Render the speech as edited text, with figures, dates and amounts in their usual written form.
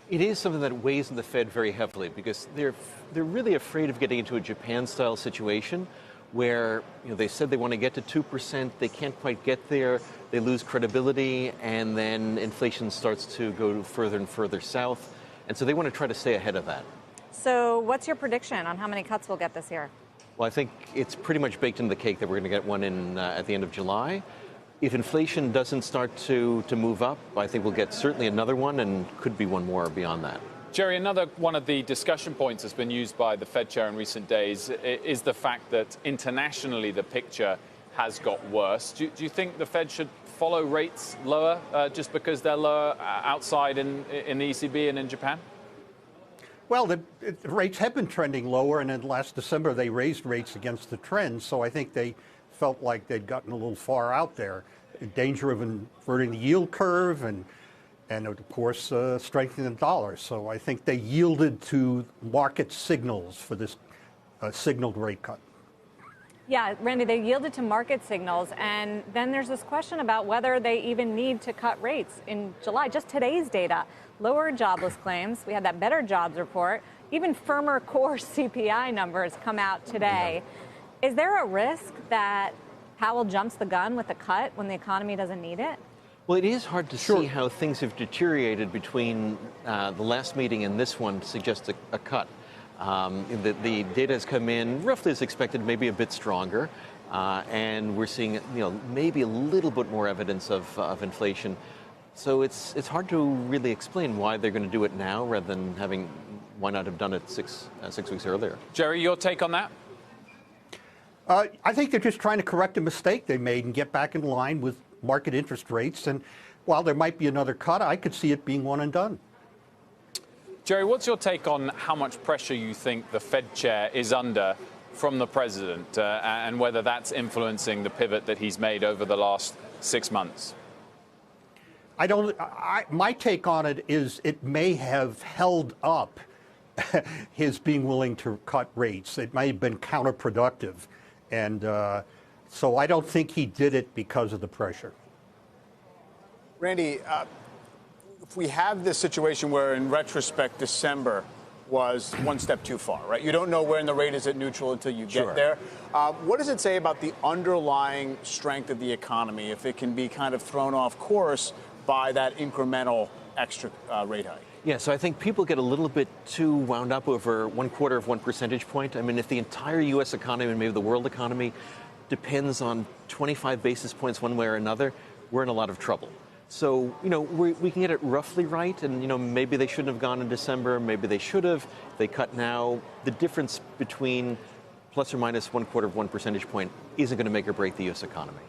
It is something that weighs on the Fed very heavily because they're really afraid of getting into a Japan-style situation where they said they want to get to 2%, they can't quite get there, they lose credibility, and then inflation starts to go further and further south. And so they want to try to stay ahead of that. So what's your prediction on how many cuts we'll get this year? Well, I think it's pretty much baked into the cake that we're going to get one in at the end of July. If inflation doesn't start to move up, I think we'll get certainly another one and could be one more beyond that. Jerry, another one of the discussion points that's been used by the Fed chair in recent days is the fact that internationally the picture has got worse. Do you think the Fed should follow rates lower just because they're lower outside in the ECB and in Japan? Well, the rates have been trending lower, and in last December they raised rates against the trend, so I think they felt like they'd gotten a little far out there, in danger of inverting the yield curve and of course, strengthening the dollar. So I think they yielded to market signals for this signaled rate cut. Yeah, Randy, they yielded to market signals. And then there's this question about whether they even need to cut rates in July. Just today's data, lower jobless claims. We had that better jobs report. Even firmer core CPI numbers come out today. Yeah. Is there a risk that Powell jumps the gun with a cut when the economy doesn't need it? Well, it is hard to see how things have deteriorated between the last meeting and this one to suggest a cut. The data has come in roughly as expected, maybe a bit stronger, and we're seeing maybe a little bit more evidence of inflation. So it's hard to really explain why they're going to do it now rather than why not have done it six weeks earlier. Jerry, your take on that? I think they're just trying to correct a mistake they made and get back in line with market interest rates. And while there might be another cut, I could see it being one and done. Jerry, what's your take on how much pressure you think the Fed chair is under from the president and whether that's influencing the pivot that he's made over the last 6 months? My take on it is it may have held up his being willing to cut rates. It may have been counterproductive. And so I don't think he did it because of the pressure. Randy, if we have this situation where, in retrospect, December was one step too far, right? You don't know when the rate is at neutral until you get there. What does it say about the underlying strength of the economy if it can be kind of thrown off course by that incremental extra rate hike? Yeah, so I think people get a little bit too wound up over 1/4 of 1 percentage point. I mean, if the entire U.S. economy and maybe the world economy depends on 25 basis points one way or another, we're in a lot of trouble. So, we can get it roughly right, and, maybe they shouldn't have gone in December, maybe they should have. They cut now. The difference between plus or minus 1/4 of 1 percentage point isn't going to make or break the U.S. economy.